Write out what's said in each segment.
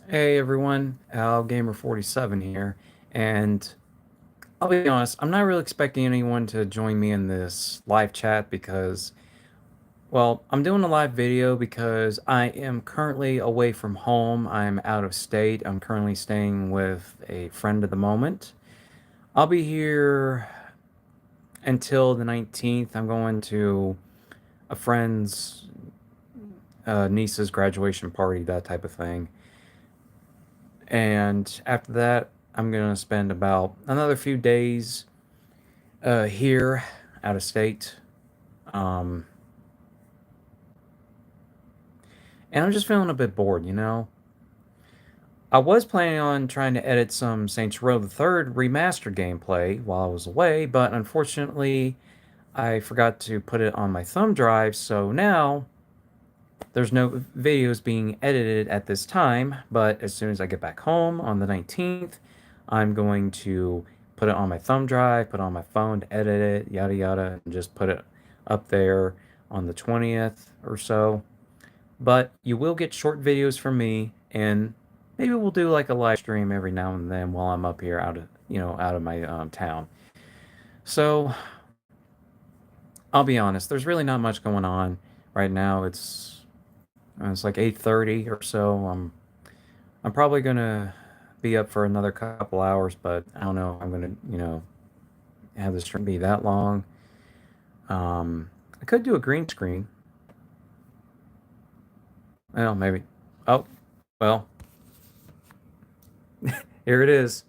Hey everyone, AlGamer47 here, and I'll be honest, I'm not really expecting anyone to join me in this live chat because, well, I'm doing a live video because I am currently away from home. I'm out of state. I'm currently staying with a friend at the moment. I'll be here until the 19th. I'm going to a friend's niece's graduation party, that type of thing. And after that, I'm going to spend about another few days here out of state. Um, and I'm just feeling a bit bored. I was planning on trying to edit some Saints Row the Third remastered gameplay while I was away, but unfortunately, I forgot to put it on my thumb drive, so now there's no videos being edited at this time. But as soon as I get back home on the 19th, I'm going to put it on my thumb drive, put it on my phone to edit it, yada yada, and just put it up there on the 20th or so. But you will get short videos from me, and maybe we'll do like a live stream every now and then while I'm up here out of my town. So I'll be honest, there's really not much going on right now. It's like 8:30 or so. I'm probably gonna be up for another couple hours, but I don't know if I'm gonna have the stream be that long. I could do a green screen. Well, maybe. Oh, well, here it is.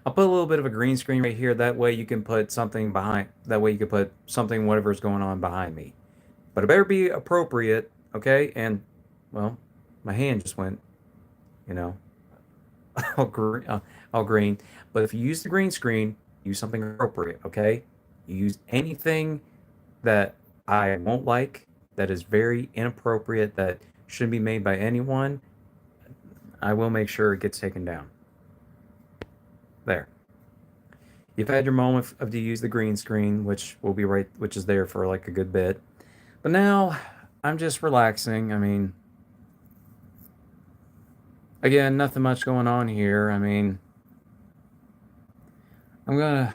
I'll put a little bit of a green screen right here. That way you can put something behind. That way you can put something, whatever's going on behind me. But it better be appropriate, okay? And, well, my hand just went, you know, all green. But if you use the green screen, use something appropriate, okay? You use anything that I won't like, that is very inappropriate, that shouldn't be made by anyone, I will make sure it gets taken down. There. You've had your moment of to use the green screen, which is there for like a good bit. But now I'm just relaxing. I mean, again, nothing much going on here. I mean, I'm gonna.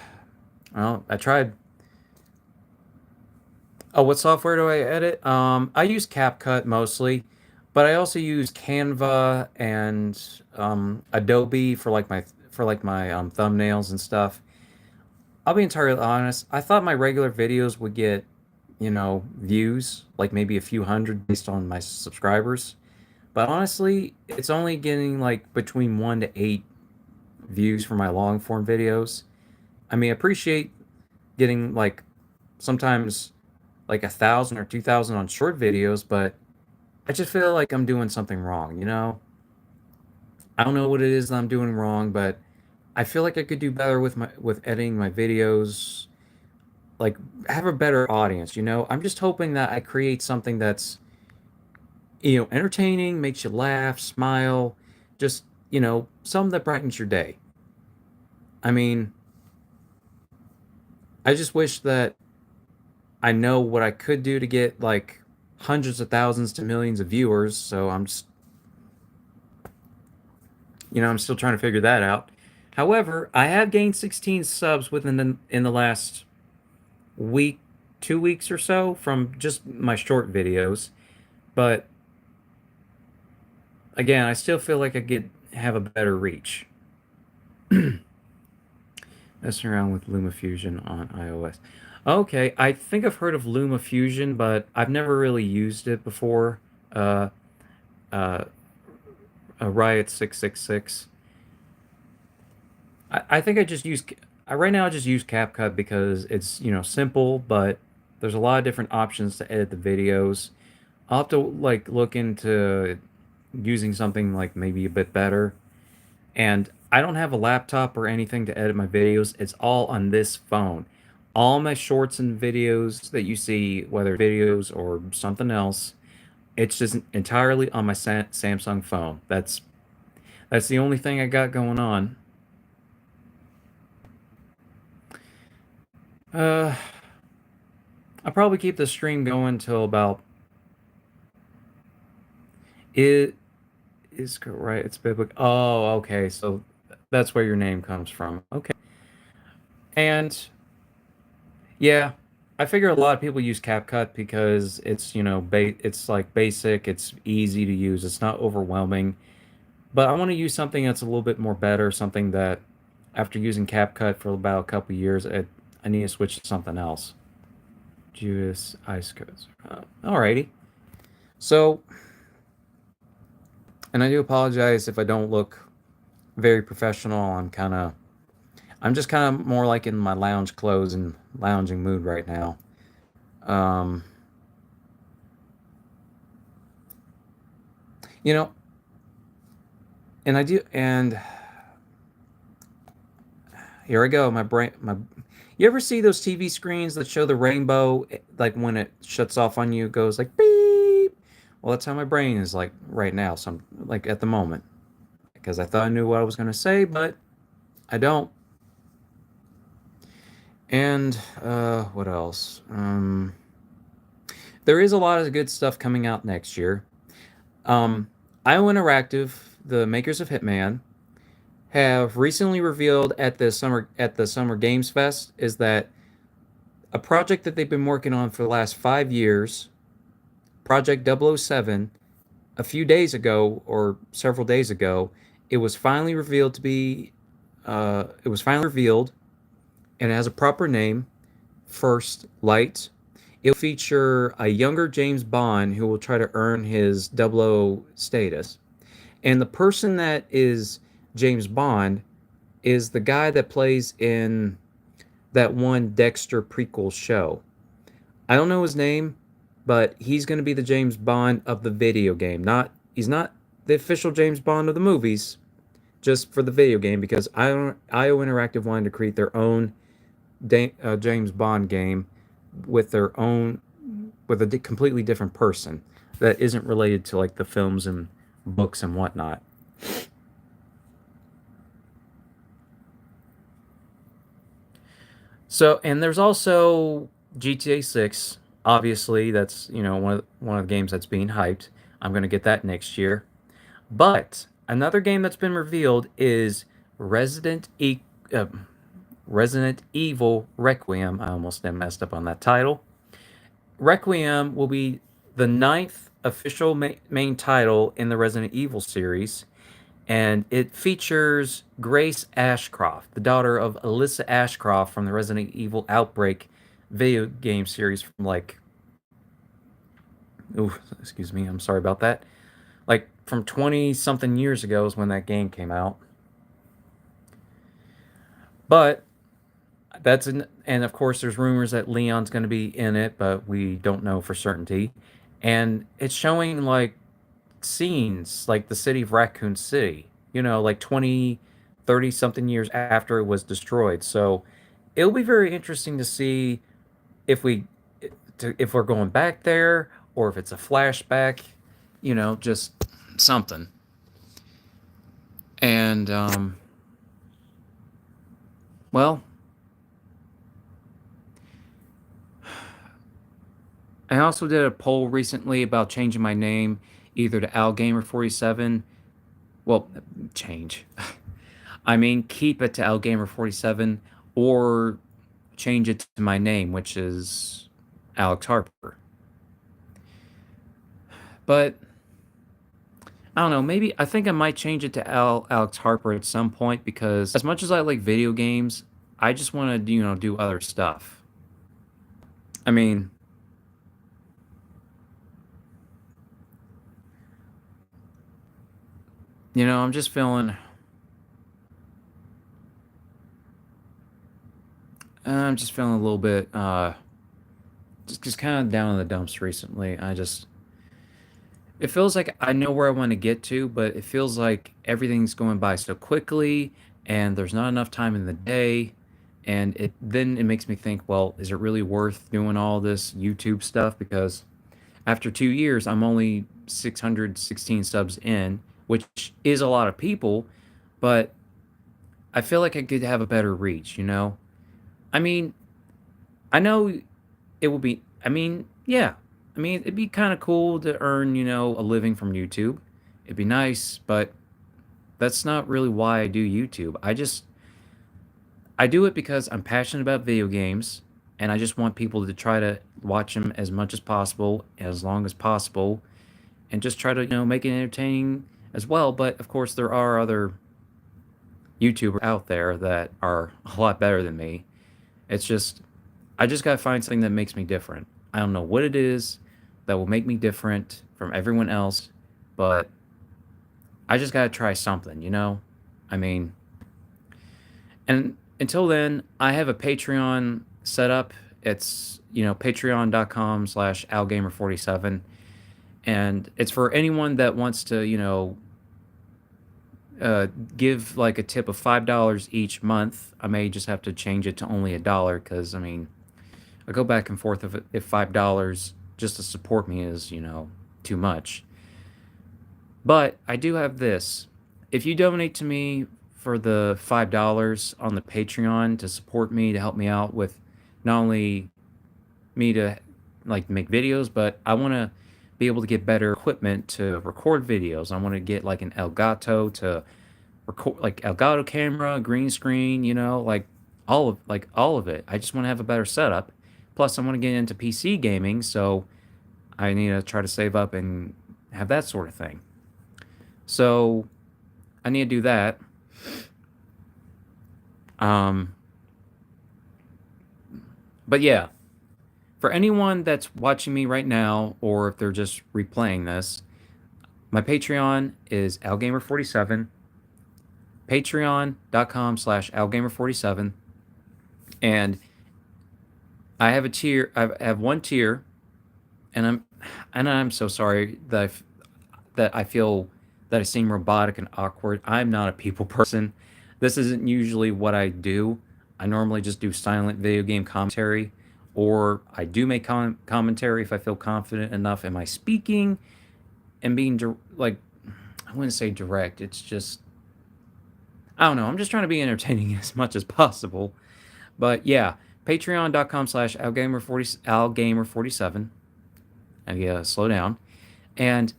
Well, I tried. Oh, what software do I edit? I use CapCut mostly, but I also use Canva and Adobe for my thumbnails and stuff. I'll be entirely honest. I thought my regular videos would get, views, like maybe a few hundred based on my subscribers. But honestly, it's only getting like between 1 to 8 views for my long form videos. I mean, I appreciate getting like sometimes like 1,000 or 2,000 on short videos, but I just feel like I'm doing something wrong. I don't know what it is that I'm doing wrong, but I feel like I could do better with editing my videos, like have a better audience. I'm just hoping that I create something that's entertaining, makes you laugh, smile, just something that brightens your day. I mean, I just wish that I know what I could do to get like hundreds of thousands to millions of viewers. So I'm still trying to figure that out. However, I have gained 16 subs in the last week, 2 weeks or so from just my short videos. But again, I still feel like I could have a better reach. Messing around with LumaFusion on iOS. Okay, I think I've heard of LumaFusion, but I've never really used it before. Uh, uh, Riot 666. I think right now I just use CapCut because it's simple, but there's a lot of different options to edit the videos. I'll have to like look into using something like maybe a bit better. And I don't have a laptop or anything to edit my videos. It's all on this phone. All my shorts and videos that you see, whether videos or something else, it's just entirely on my Samsung phone. That's the only thing I got going on. Uh, I'll probably keep the stream going till about it. is right. It's biblical. Oh, okay. So that's where your name comes from. Okay. And yeah, I figure a lot of people use CapCut because it's, it's like basic, it's easy to use, it's not overwhelming. But I want to use something that's a little bit more better, something that after using CapCut for about a couple years, I need to switch to something else. Judas Ice Codes. Alrighty. So, and I do apologize if I don't look very professional. I'm just kind of more like in my lounge clothes and lounging mood right now. Um, you know, and I do, and here I go. My brain, my. You ever see those TV screens that show the rainbow, like when it shuts off on you, it goes like beep. Well, that's how my brain is like right now. Some like at the moment, because I thought I knew what I was gonna say, but I don't. And what else? There is a lot of good stuff coming out next year. Um, IO Interactive, the makers of Hitman, have recently revealed at the Summer Games Fest is that a project that they've been working on for the last 5 years, Project 007, a few days ago or several days ago, it was finally revealed to be it was finally revealed and it has a proper name, First Light. It will feature a younger James Bond who will try to earn his 00 status. And the person that is James Bond is the guy that plays in that one Dexter prequel show. I don't know his name, but he's going to be the James Bond of the video game. Not he's not the official James Bond of the movies, just for the video game because IO Interactive wanted to create their own James Bond game with their own with a completely different person that isn't related to like the films and books and whatnot. So, and there's also GTA 6. Obviously, that's one of the games that's being hyped. I'm gonna get that next year. But another game that's been revealed is Resident e- uh, Resident Evil Requiem. I almost messed up on that title. Requiem will be the ninth official main title in the Resident Evil series, and it features Grace Ashcroft, the daughter of Alyssa Ashcroft from the Resident Evil Outbreak video game series from like, oh, excuse me, I'm sorry about that. Like from 20 something years ago is when that game came out. But and of course, there's rumors that Leon's going to be in it, but we don't know for certainty. And it's showing like scenes like the city of Raccoon City, like 20, 30 something years after it was destroyed. So it'll be very interesting to see if if we're going back there or if it's a flashback, just something. And well, I also did a poll recently about changing my name either to AlGamer47. Well, change. I mean, keep it to AlGamer47 or change it to my name, which is Alex Harper. But I don't know, maybe I think I might change it to Alex Harper at some point because as much as I like video games, I just want to, do other stuff. I mean, I'm just feeling I'm just feeling a little bit just kind of down in the dumps recently. It feels like I know where I want to get to, but it feels like everything's going by so quickly and there's not enough time in the day. And it makes me think, well, is it really worth doing all this YouTube stuff? Because after 2 years, I'm only 616 subs in, which is a lot of people, but I feel like I could have a better reach. I mean, I know it will be, I mean, yeah. I mean, it'd be kind of cool to earn, a living from YouTube. It'd be nice, but that's not really why I do YouTube. I do it because I'm passionate about video games and I just want people to try to watch them as much as possible, as long as possible, and just try to, make it entertaining as well. But of course, there are other YouTubers out there that are a lot better than me. It's just, I just gotta find something that makes me different. I don't know what it is that will make me different from everyone else, but I just gotta try something. I mean, and until then, I have a Patreon set up. It's, patreon.com/algamer47. And it's for anyone that wants to, uh, give like a tip of $5 each month. I may just have to change it to only $1 because, I mean, I go back and forth if $5 just to support me is, too much. But I do have this. If you donate to me for the $5 on the Patreon to support me, to help me out with not only me to like make videos, but I want to be able to get better equipment to record videos. I want to get like an Elgato to record, like Elgato camera, green screen, like all of it. I just want to have a better setup. Plus, I want to get into PC gaming, so I need to try to save up and have that sort of thing. So I need to do that. Um, but yeah, for anyone that's watching me right now, or if they're just replaying this, my Patreon is algamer47, patreon.com/algamer47. And I have a tier, I have one tier, and I'm so sorry that I feel that I seem robotic and awkward. I'm not a people person. This isn't usually what I do. I normally just do silent video game commentary, or I do make commentary if I feel confident enough in my speaking and being like, I wouldn't say direct. It's just, I don't know. I'm just trying to be entertaining as much as possible. But yeah, patreon.com/algamer47. And yeah, slow down. And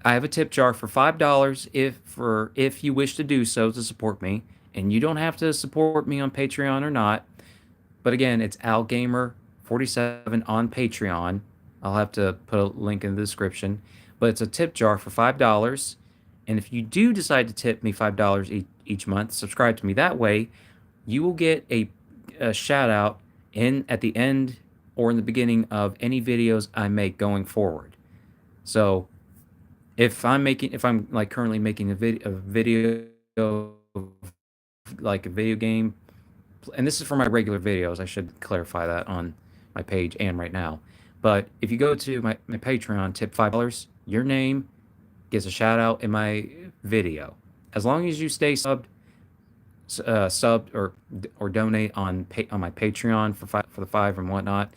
I have a tip jar for $5 if you wish to do so to support me. And you don't have to support me on Patreon or not. But again, it's algamer47 on Patreon. I'll have to put a link in the description. But it's a tip jar for $5. And if you do decide to tip me $5 each month, subscribe to me that way, you will get a shout out in at the end or in the beginning of any videos I make going forward. So if I'm like currently making a video like a video game, and this is for my regular videos, I should clarify that on my page and right now. But if you go to my Patreon, tip $5, your name gets a shout out in my video. As long as you stay subbed or donate on my Patreon for the five and whatnot,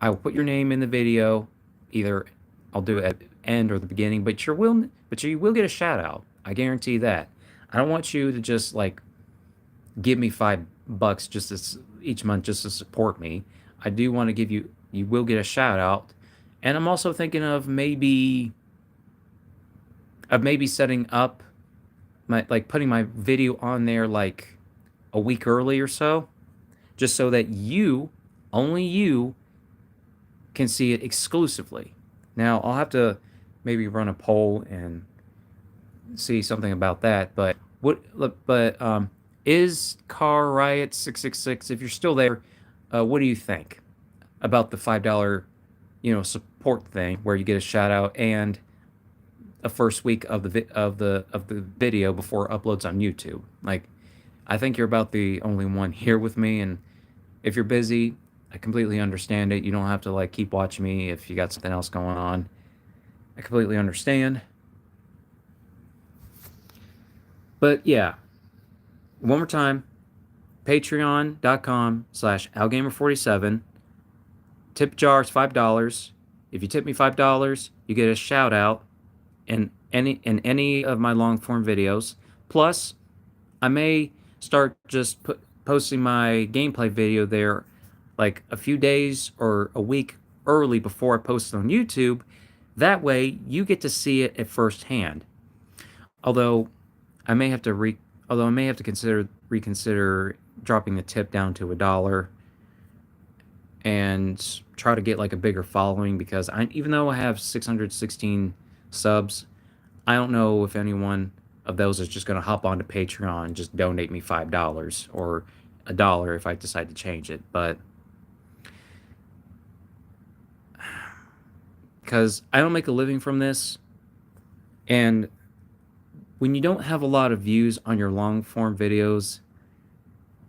I will put your name in the video. Either I'll do it at the end or the beginning, but you will get a shout out. I guarantee that. I don't want you to just like give me $5 each month just to support me. I do want to give you. You will get a shout out, and I'm also thinking of maybe setting up like putting my video on there like a week early or so, just so that only you, can see it exclusively. Now, I'll have to maybe run a poll and see something about that. But is Car Riot 666? If you're still there, what do you think about the $5, support thing where you get a shout out and a first week of the video before it uploads on YouTube? Like, I think you're about the only one here with me, and if you're busy, I completely understand it. You don't have to like keep watching me if you got something else going on. I completely understand. But yeah, one more time, patreon.com/algamer47. Tip jar is $5. If you tip me $5, you get a shout out in any of my long form videos. Plus, I may start just posting my gameplay video there like a few days or a week early before I post it on YouTube, That way, you get to see it at first hand. Although I may have to although I may have to reconsider dropping the tip down to $1 and try to get like a bigger following because even though I have 616 subs, I don't know if anyone of those is just going to hop onto Patreon and just donate me $5 or $1 if I decide to change it. But because I don't make a living from this, and when you don't have a lot of views on your long form videos,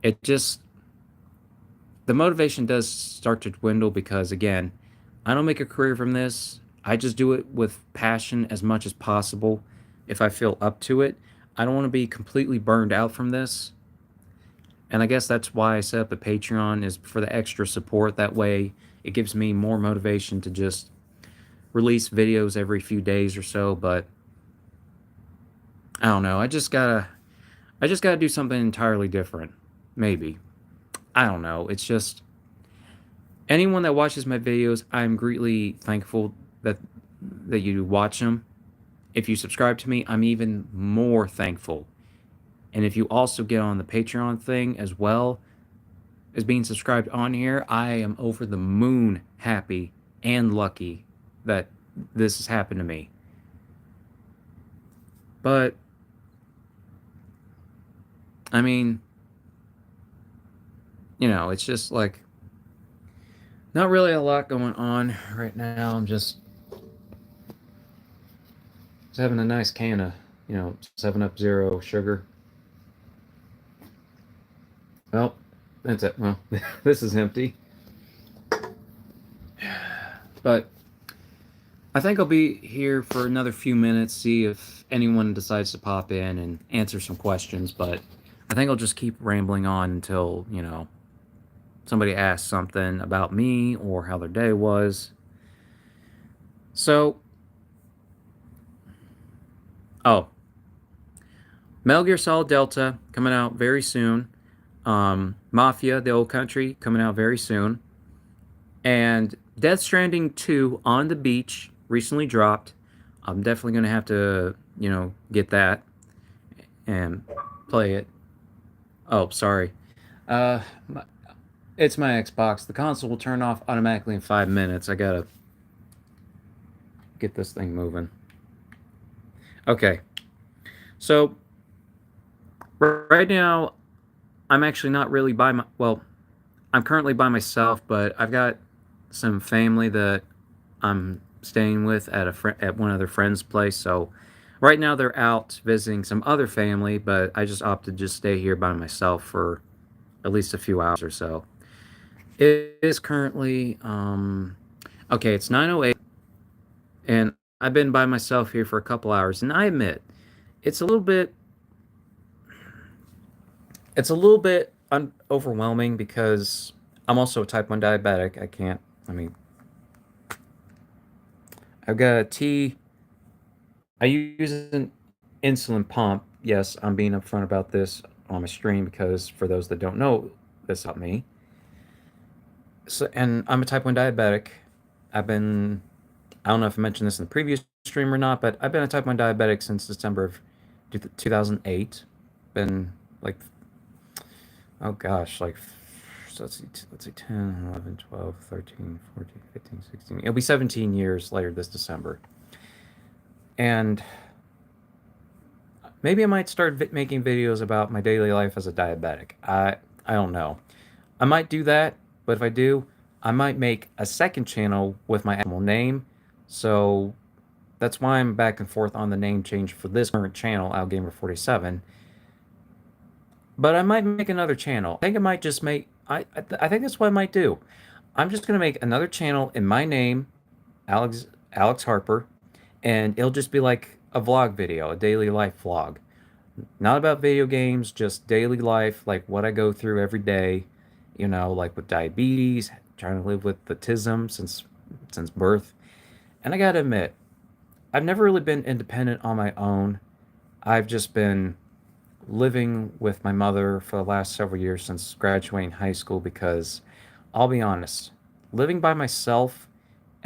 it just the motivation does start to dwindle because again, I don't make a career from this. I just do it with passion as much as possible if I feel up to it. I don't want to be completely burned out from this. And I guess that's why I set up a Patreon is for the extra support. That way it gives me more motivation to just release videos every few days or so, but I don't know. I just gotta do something entirely different. Maybe. I don't know. It's just anyone that watches my videos, I'm greatly thankful that you watch them. If you subscribe to me, I'm even more thankful. And if you also get on the Patreon thing as well as being subscribed on here, I am over the moon happy and lucky that this has happened to me. But I mean, it's just like not really a lot going on right now. I'm just having a nice can of, 7 Up Zero sugar. Well, that's it. Well, this is empty. But I think I'll be here for another few minutes, see if anyone decides to pop in and answer some questions. But I think I'll just keep rambling on until, somebody asks something about me or how their day was. So, oh, Metal Gear Solid Delta coming out very soon. Mafia, the Old Country, coming out very soon. And Death Stranding 2 on the beach recently dropped. I'm definitely going to have to, get that and play it. Oh, sorry. Uh, my, it's my Xbox. The console will turn off automatically in 5 minutes. I gotta get this thing moving. Okay. So, right now, I'm actually not really well, I'm currently by myself, but I've got some family that I'm staying with at one of their friends' place. So right now they're out visiting some other family, but I just opted to just stay here by myself for at least a few hours or so. It is currently okay, it's 9:08 and I've been by myself here for a couple hours and I admit it's a little bit overwhelming because I'm also a type 1 diabetic. I mean, I've got a I use an insulin pump. Yes, I'm being upfront about this on my stream because for those that don't know this about me, so and I'm a type 1 diabetic. I've been I don't know if I mentioned this in the previous stream or not, but I've been a type 1 diabetic since December of 2008. Been like oh gosh, like so let's see 10, 11, 12, 13, 14, 15, 16. It'll be 17 years later this December. And maybe I might start making videos about my daily life as a diabetic. I don't know. I might do that, but if I do, I might make a second channel with my actual name. So that's why I'm back and forth on the name change for this current channel, OutGamer47. But I might make another channel. I think I might just make. I think that's what I might do. I'm just gonna make another channel in my name, Alex Harper, and it'll just be like a vlog video, a daily life vlog. Not about video games, just daily life, like what I go through every day, like with diabetes, trying to live with autism since birth. And I gotta admit, I've never really been independent on my own. I've just been living with my mother for the last several years since graduating high school because I'll be honest, living by myself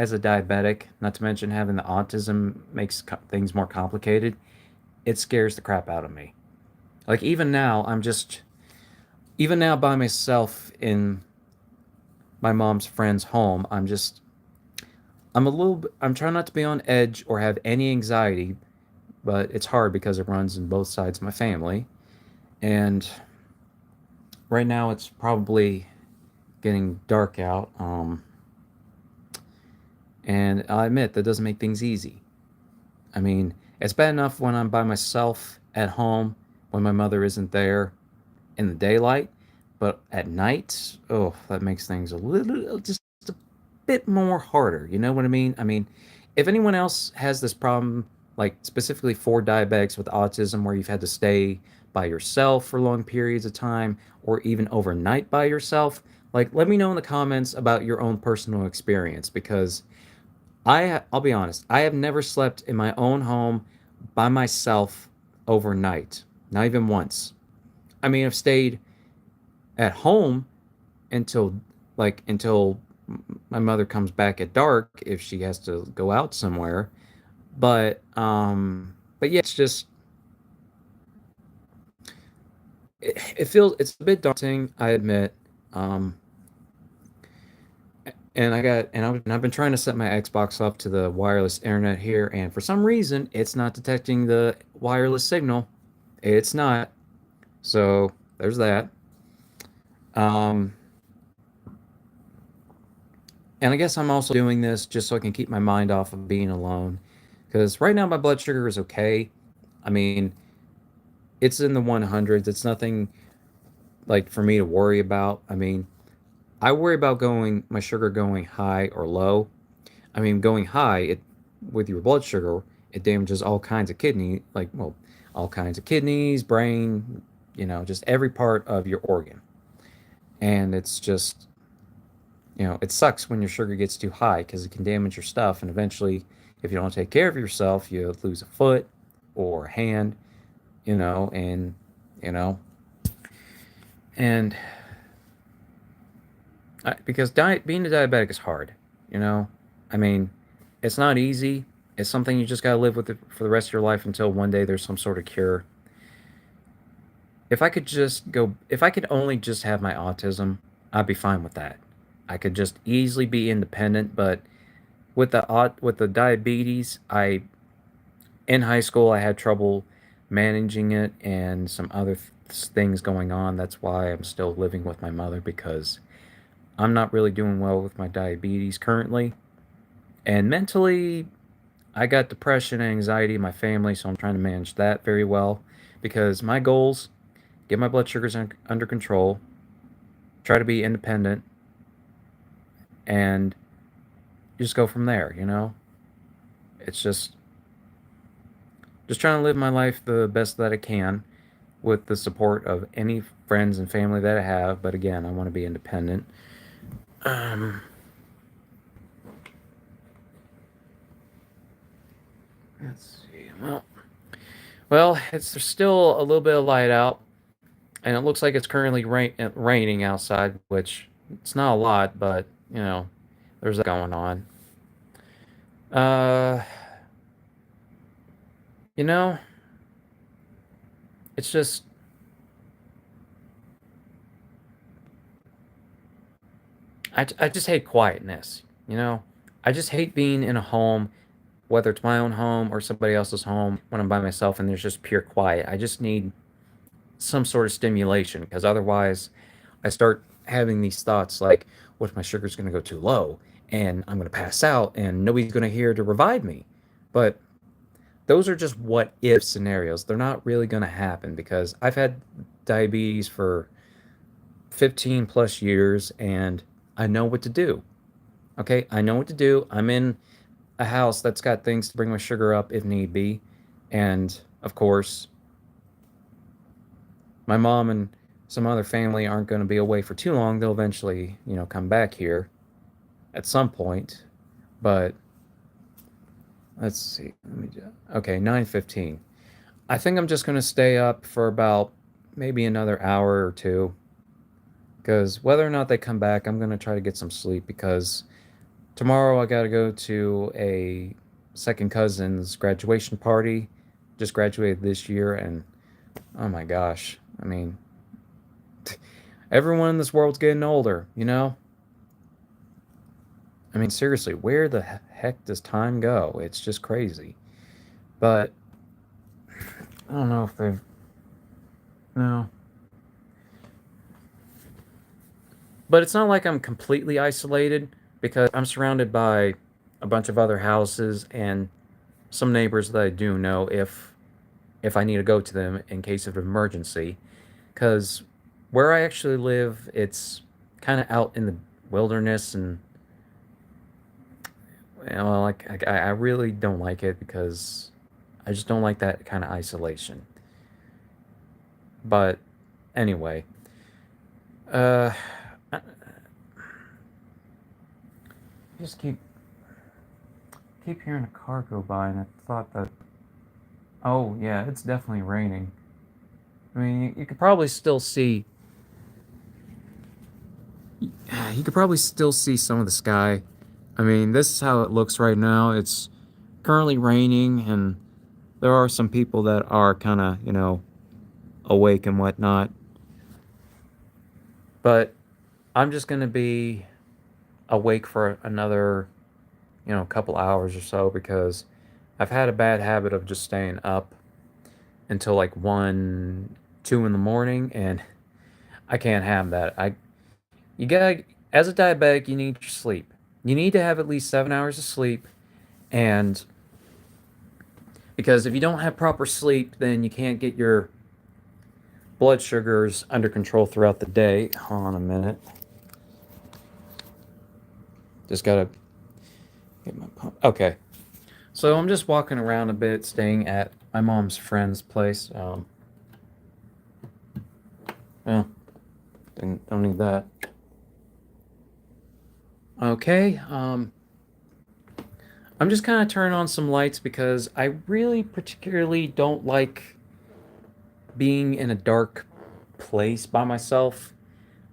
as a diabetic, not to mention having the autism makes things more complicated. It scares the crap out of me. Like even now by myself in my mom's friend's home, I'm trying not to be on edge or have any anxiety, but it's hard because it runs in both sides of my family. And right now it's probably getting dark out. And I admit that doesn't make things easy. I mean, it's bad enough when I'm by myself at home when my mother isn't there in the daylight, but at night, oh, that makes things a little just a bit more harder. You know what I mean? I mean, if anyone else has this problem, like specifically for diabetics with autism, where you've had to stay by yourself for long periods of time or even overnight by yourself, like let me know in the comments about your own personal experience because I'll be honest, I have never slept in my own home by myself overnight, not even once. I mean, I've stayed at home until until my mother comes back at dark if she has to go out somewhere. But yeah, it's just it feels it's a bit daunting, I admit. Um, and I've been trying to set my Xbox up to the wireless internet here, and for some reason, it's not detecting the wireless signal. It's not. So there's that. Um, and I guess I'm also doing this just so I can keep my mind off of being alone. Because right now my blood sugar is okay. I mean, it's in the 100s. It's nothing like for me to worry about. I mean, I worry about going my sugar going high or low. I mean, going high, it with your blood sugar, it damages all kinds of all kinds of kidneys, brain, just every part of your organ. And it's just, it sucks when your sugar gets too high because it can damage your stuff. And eventually, if you don't take care of yourself, you lose a foot or a hand, you know, and, you know, and because being a diabetic is hard, you know, I mean, it's not easy. It's something you just got to live with it for the rest of your life until one day there's some sort of cure. If I could only just have my autism, I'd be fine with that. I could just easily be independent, but with the diabetes, I in high school I had trouble managing it and some other things going on. That's why I'm still living with my mother because I'm not really doing well with my diabetes currently. And mentally, I got depression and anxiety in my family, so I'm trying to manage that very well because my goals get my blood sugars under control, try to be independent, and just go from there, you know? It's just trying to live my life the best that I can with the support of any friends and family that I have, but again, I want to be independent. Um let's see. Well, it's there's still a little bit of light out, and it looks like it's currently raining outside, which it's not a lot, but there's that going on. Uh, you know, it's just I just hate quietness. I just hate being in a home, whether it's my own home or somebody else's home, when I'm by myself and there's just pure quiet. I just need some sort of stimulation because otherwise, I start having these thoughts like, what if my sugar's going to go too low and I'm going to pass out and nobody's going to hear to revive me? But those are just what if scenarios. They're not really going to happen because I've had diabetes for 15 plus years and I know what to do. Okay, I know what to do. I'm in a house that's got things to bring my sugar up if need be. And of course, my mom and some other family aren't going to be away for too long. They'll eventually, come back here at some point. But let's see. Okay, 9:15. I think I'm just going to stay up for about maybe another hour or two because whether or not they come back, I'm going to try to get some sleep because Tomorrow I got to go to a second cousin's graduation party. Just graduated this year, and oh my gosh, I mean, everyone in this world's getting older, you know? I mean, seriously, where the heck does time go? It's just crazy. But I don't know if they've. No. But it's not like I'm completely isolated because I'm surrounded by a bunch of other houses and some neighbors that I do know if I need to go to them in case of emergency. Because where I actually live, it's kind of out in the wilderness, and you know, like I really don't like it because I just don't like that kind of isolation. But anyway, uh, I just keep hearing a car go by, and I thought that, oh yeah, it's definitely raining. I mean, you could probably still see, you could probably still see some of the sky. I mean, this is how it looks right now. It's currently raining, and there are some people that are kind of, awake and whatnot. But I'm just gonna be awake for another, couple hours or so because I've had a bad habit of just staying up until like 1, 2 in the morning, and I can't have that. You gotta, as a diabetic, you need your sleep. You need to have at least 7 hours of sleep, and because if you don't have proper sleep, then you can't get your blood sugars under control throughout the day. Hold on a minute. Just gotta get my pump. Okay. So I'm just walking around a bit, staying at my mom's friend's place. Oh, don't need that. Okay. I'm just kind of turning on some lights because I really particularly don't like being in a dark place by myself.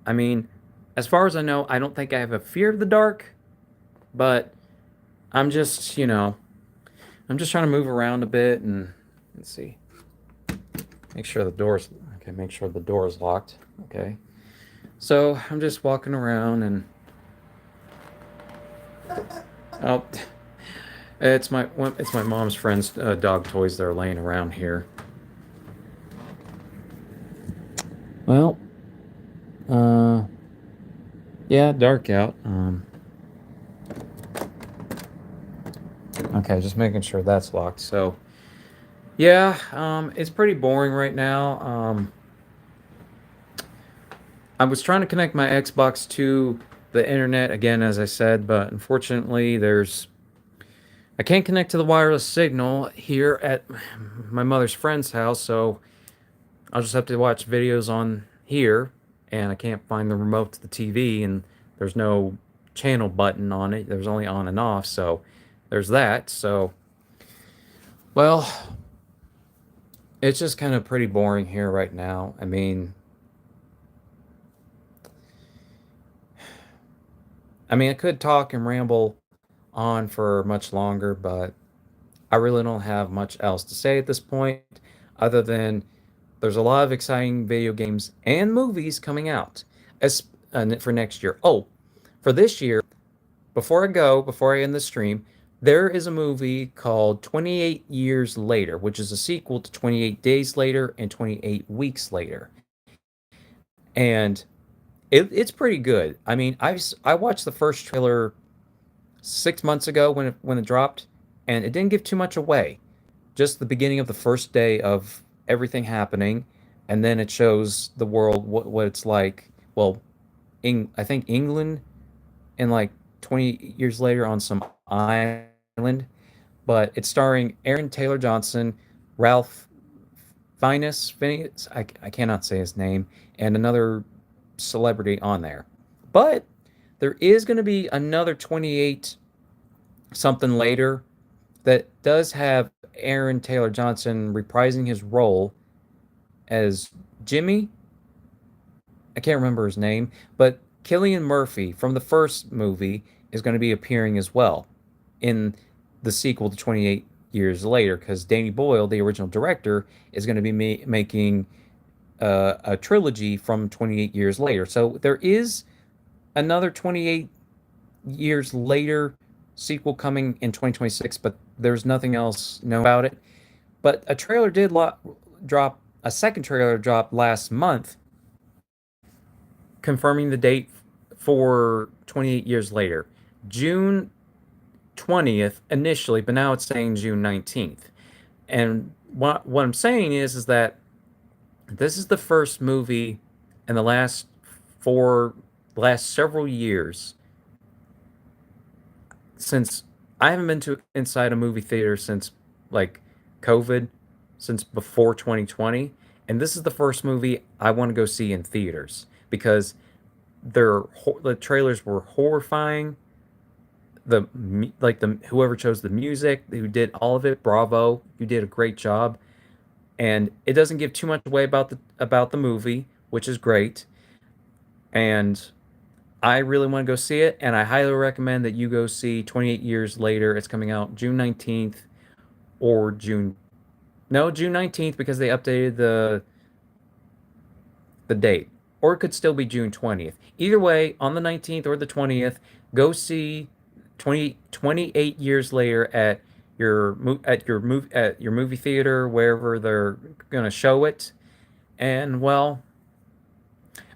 I mean, as far as I know, I don't think I have a fear of the dark, but I'm just, I'm just trying to move around a bit and let's see. Make sure the door's okay, make sure the door is locked. Okay. So I'm just walking around and oh, it's my mom's friend's dog toys that are laying around here. Well, uh, yeah, dark out. Okay, just making sure that's locked. So, yeah, it's pretty boring right now. I was trying to connect my Xbox to the internet again, as I said, but unfortunately, I can't connect to the wireless signal here at my mother's friend's house, so I'll just have to watch videos on here, and I can't find the remote to the TV, and there's no channel button on it. There's only on and off, so there's that. So, well, it's just kind of pretty boring here right now. I mean, I could talk and ramble on for much longer, but I really don't have much else to say at this point, other than there's a lot of exciting video games and movies coming out as for next year. Oh, for this year, before I end the stream, there is a movie called 28 Years Later, which is a sequel to 28 Days Later and 28 Weeks Later. And it's pretty good. I mean, I watched the first trailer 6 months ago when it dropped, and it didn't give too much away. Just the beginning of the first day of everything happening, and then it shows the world what it's like. Well, I think England, and like 20 years later on some island, but it's starring Aaron Taylor Johnson, Ralph Fiennes. I cannot say his name, and another celebrity on there. But there is going to be another 28 something later that does have Aaron Taylor Johnson reprising his role as Jimmy. I can't remember his name, but Killian Murphy from the first movie is going to be appearing as well in the sequel to 28 Years Later, because Danny Boyle, the original director, is going to be making a trilogy from 28 Years Later. So there is another 28 Years Later sequel coming in 2026, but there's nothing else known about it. But a trailer did drop, a second trailer dropped last month, confirming the date for 28 Years Later. June 20th initially, but now it's saying June 19th. And what I'm saying is that this is the first movie in the last several years, since I haven't been to inside a movie theater since like COVID, since before 2020, and this is the first movie I want to go see in theaters because the trailers were horrifying. The whoever chose the music, who did all of it, bravo, you did a great job. And it doesn't give too much away about the movie, which is great. And I really want to go see it, and I highly recommend that you go see 28 Years Later. It's coming out June 19th or June no, June 19th, because they updated the date. Or it could still be June 20th. Either way, on the 19th or the 20th, go see 28 years later at your movie theater, wherever they're going to show it. And well,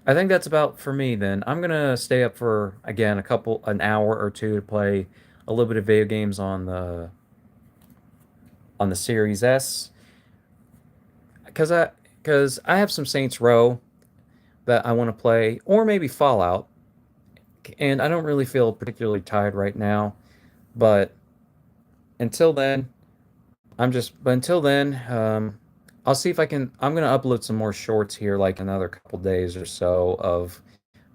I think that's about for me then. I'm going to stay up for again an hour or two to play a little bit of video games on the Series S, cuz I have some Saints Row that I want to play, or maybe Fallout. And I don't really feel particularly tired right now, but until then, until then, I'll see if I can. I'm gonna upload some more shorts here, like another couple days or so, of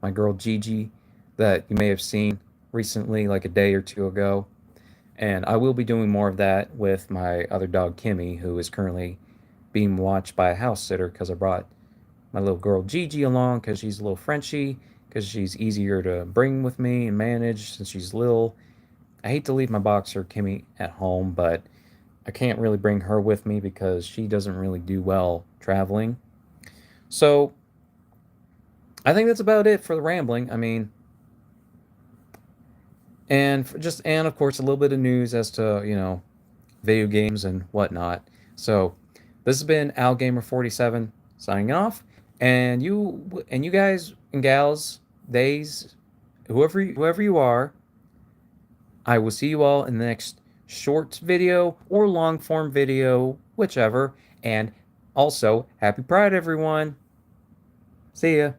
my girl Gigi that you may have seen recently, like a day or two ago. And I will be doing more of that with my other dog Kimmy, who is currently being watched by a house sitter because I brought my little girl Gigi along because she's a little Frenchy, because she's easier to bring with me and manage since she's little. I hate to leave my boxer Kimmy at home, but I can't really bring her with me because she doesn't really do well traveling. So I think that's about it for the rambling. I mean, and of course a little bit of news as to video games and whatnot. So this has been AlGamer47 signing off, and you guys and gals, days, whoever you are, I will see you all in the next short video or long form video, whichever. And also, happy Pride, everyone. See ya.